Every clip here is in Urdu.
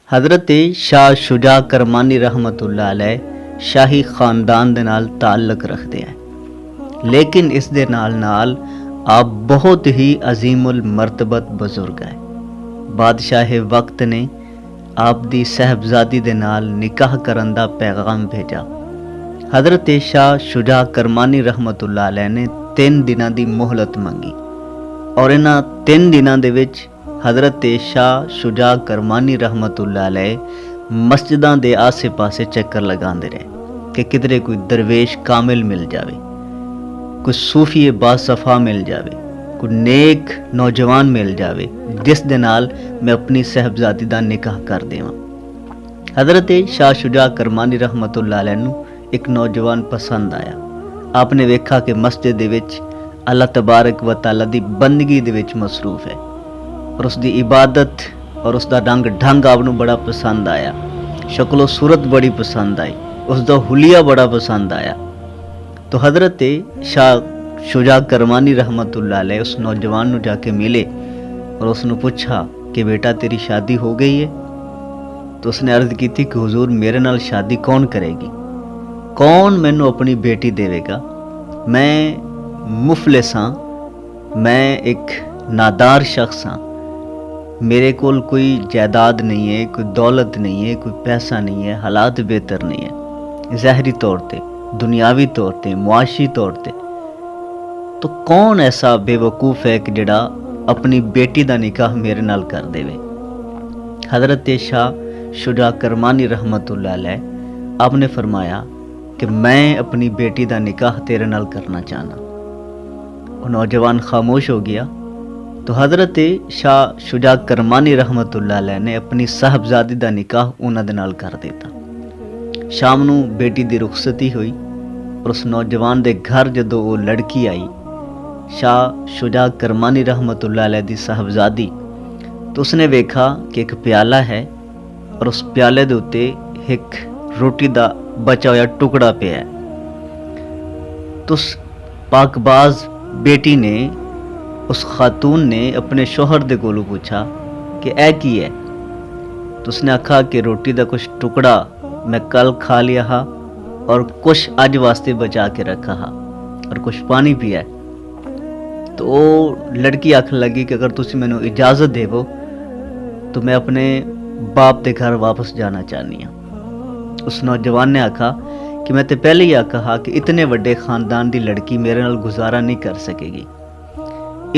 حضرت شاہ شجاع کرمانی ਰਹਿਮਤੁল্ਲਾਹ ਅਲੈਹ ਸ਼ਾਹੀ ਖਾਨਦਾਨ ਦੇ ਨਾਲ ਤਾਲੁਕ ਰੱਖਦੇ ਹੈ, ਲੇਕਿਨ ਇਸ ਦੇ ਨਾਲ ਆਪ ਬਹੁਤ ਹੀ ਅਜ਼ੀਮੁਲ ਮਰਤਬਤ ਬਜ਼ੁਰਗ ਹੈ। ਬਾਦਸ਼ਾਹ ਵਕਤ ਨੇ ਆਪ ਦੀ ਸਹਿਬਜ਼ਾਦੀ ਦੇ ਨਾਲ ਨਿਕਾਹ ਕਰਨ ਦਾ ਪੈਗਾਮ ਭੇਜਾ। حضرت شاہ شجاع کرمانی ਰਹਿਮਤੁল্ਲਾਹ ਅਲੈਹ ਨੇ 3 ਦਿਨਾਂ ਦੀ ਮੋਹਲਤ ਮੰਗੀ ਔਰ ਇਹਨਾਂ 3 ਦਿਨਾਂ ਦੇ ਵਿੱਚ حضرت شاہ شجاع کرمانی ਰਹਿਮਤੁল্ਲਾਹ ਅਲੈਹ ਮਸਜਿਦਾਂ ਦੇ ਆਸੇ-ਪਾਸੇ ਚੱਕਰ ਲਗਾਉਂਦੇ ਰਹੇ ਕਿ ਕਿਧਰੇ ਕੋਈ ਦਰਵੇਸ਼ ਕਾਮਿਲ ਮਿਲ ਜਾਵੇ, ਕੋਈ ਸੂਫੀ ਬਾਸਫਾ ਮਿਲ ਜਾਵੇ, ਕੋਈ ਨੇਕ ਨੌਜਵਾਨ ਮਿਲ ਜਾਵੇ ਜਿਸ ਦੇ ਨਾਲ ਮੈਂ ਆਪਣੀ ਸਹਿਬਜ਼ਾਦੀ ਦਾ ਨਿਕਾਹ ਕਰ ਦੇਵਾਂ। حضرت شاہ شجاع کرمانی ਰਹਿਮਤੁল্ਲਾਹ ਅਲੈਹ ਨੂੰ ਇੱਕ ਨੌਜਵਾਨ ਪਸੰਦ ਆਇਆ। ਆਪ ਨੇ ਵੇਖਾ ਕਿ ਮਸਜਿਦ ਦੇ ਵਿੱਚ ਅੱਲਾਹ ਤਬਾਰਕ ਵ ਤਾਲਾ ਦੀ ਬੰਦਗੀ ਦੇ ਵਿੱਚ ਮਸਰੂਫ ਹੈ ਔਰ ਉਸ ਦੀ ਇਬਾਦਤ ਔਰ ਉਸ ਦਾ ਢੰਗ ਆਪ ਨੂੰ ਬੜਾ ਪਸੰਦ ਆਇਆ। ਸ਼ਕਲ و ਸੂਰਤ ਬੜੀ ਪਸੰਦ ਆਈ, ਉਸ ਦਾ ਹੁਲੀਆ ਬੜਾ ਪਸੰਦ ਆਇਆ। تو حضرت شاہ شجاع کرمانی ਰਹਿਮਤੁল্ਲਾਹ ਅਲੈਹ ਉਸ ਨੌਜਵਾਨ ਨੂੰ ਜਾ ਕੇ ਮਿਲੇ اور اس نے پوچھا کہ بیٹا تیری شادی ہو گئی ہے؟ تو اس نے عرض کی تھی کہ حضور میرے نال شادی کون کرے گی، کون مینو اپنی بیٹی دے گا؟ میں مفلس ہاں، میں ایک نادار شخص ہاں، میرے کول کوئی جائیداد نہیں ہے، کوئی دولت نہیں ہے، کوئی پیسہ نہیں ہے، حالات بہتر نہیں ہے ظاہری طور تے، دنیاوی طور تے، معاشی طور تے۔ تو کون ایسا بے وقوف ہے کہ جڑا اپنی بیٹی دا نکاح میرے نال کر دے وے؟ حضرت شاہ شجاع کرمانی ਰਹਿਮਤੁল্ਲਾਹ ਅਲੈਹ آپ نے فرمایا کہ میں اپنی بیٹی دا نکاح تیرے نال کرنا چاہنا۔ وہ نوجوان خاموش ہو گیا تو حضرت شاہ شجاع کرمانی ਰਹਿਮਤੁল্ਲਾਹ ਅਲੈਹ نے اپنی صاحبزادی دا نکاح انہاں دے نال کر دیتا۔ شام نو بیٹی دی رخصتی ہوئی اور اس نوجوان دے گھر جدو وہ لڑکی آئی شاہ شجاع کرمانی ਰਹਿਮਤੁল্ਲਾਹ ਅਲੈਹ دی صاحبزادی، تو اس نے ویکھا کہ ایک پیالہ ہے اور اس پیالے دے اتے ایک روٹی دا بچا ہوا ٹکڑا پیا ہے۔ تو اس پاک باز بیٹی نے، اس خاتون نے اپنے شوہر دے کولوں پوچھا کہ اے کی ہے؟ تو اس نے آکھا کہ روٹی دا کچھ ٹکڑا میں کل کھا لیا ہا اور کچھ اج واسطے بچا کے رکھا ہا اور کچھ پانی پیا ہے۔ تو وہ لڑکی آکھن لگی کہ اگر تسی مینوں اجازت دیو تو میں اپنے باپ دے گھر واپس جانا چاہنی ہاں۔ اس نوجوان نے آکھا کہ میں تے پہلے ہی آکھا کہ اتنے وڈے خاندان دی لڑکی میرے نال گزارا نہیں کر سکے گی،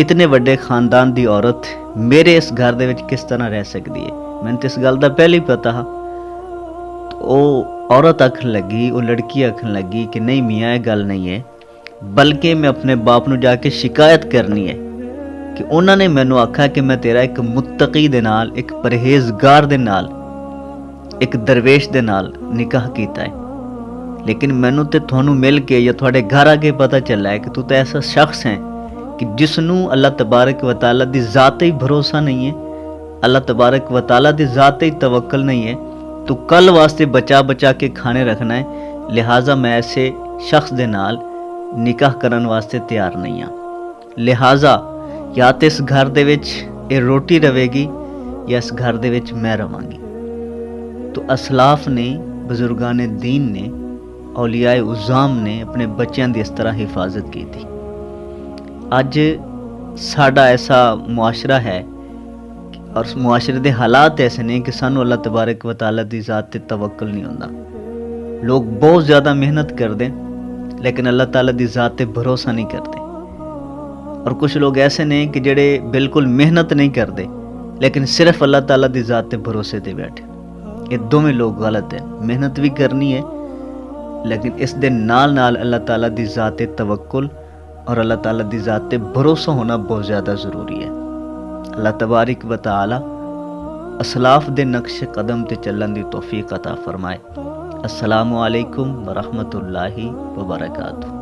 اتنے وڈے خاندان دی عورت میرے اس گھر دے وچ کس طرح رہ سکتی ہے؟ میں تے اس گل دا پہلے ہی پتا ہا۔ وہ عورت آکھن لگی، وہ لڑکی آکھن لگی کہ نہیں میاں یہ گل نہیں ہے، بلکہ میں اپنے باپ نو جا کے شکایت کرنی ہے کہ انہوں نے مینوں آکھا کہ میں تیرا ایک متقی دے نال، ایک پرہیزگار دے نال، ایک درویش دے نال نکاح کیتا ہے، لیکن مینوں تے تھانوں مل کے یا تھوڑے گھر آ کے پتہ چلا ہے کہ تو تے ایسا شخص ہے کہ جس نوں اللہ تبارک و تعالیٰ دی ذات ہی بھروسہ نہیں ہے، اللہ تبارک و تعالیٰ دی ذات ہی توکل نہیں ہے، تو کل واسطے بچا کے کھانے رکھنا ہے، لہٰذا میں ایسے شخص دے نال نکاح کرن واسطے تیار نہیں ہاں، لہٰذا یا تے اس گھر دے وچ اے روٹی رہے گی یا اس گھر دے وچ میں رہاں گی۔ تو اسلاف نے، بزرگان دین نے، اولیاء عظام نے اپنے بچیاں دی اس طرح حفاظت کی تھی۔ اج ساڈا ایسا معاشرہ ہے اور اس معاشرے دے حالات ایسے نے کہ سانو اللہ تبارک و تعالیٰ دی ذات تے توکل نہیں ہوندا۔ لوگ بہت زیادہ محنت کر دیں لیکن اللہ تعالیٰ دی ذات تے بھروسہ نہیں کرتے، اور کچھ لوگ ایسے نے کہ جڑے بالکل محنت نہیں کرتے لیکن صرف اللہ تعالیٰ دی ذات تے بھروسے تے بیٹھے۔ یہ دونوں لوگ غلط ہیں۔ محنت بھی کرنی ہے لیکن اس دے نال اللہ تعالیٰ دی ذات تے توکل اور اللہ تعالیٰ دی ذات تے بھروسہ ہونا بہت زیادہ ضروری ہے۔ اللہ تبارک و تعالی اسلاف دے نقش قدم تے چلن دی توفیق عطا فرمائے۔ السلام علیکم ورحمۃ اللہ وبرکاتہ۔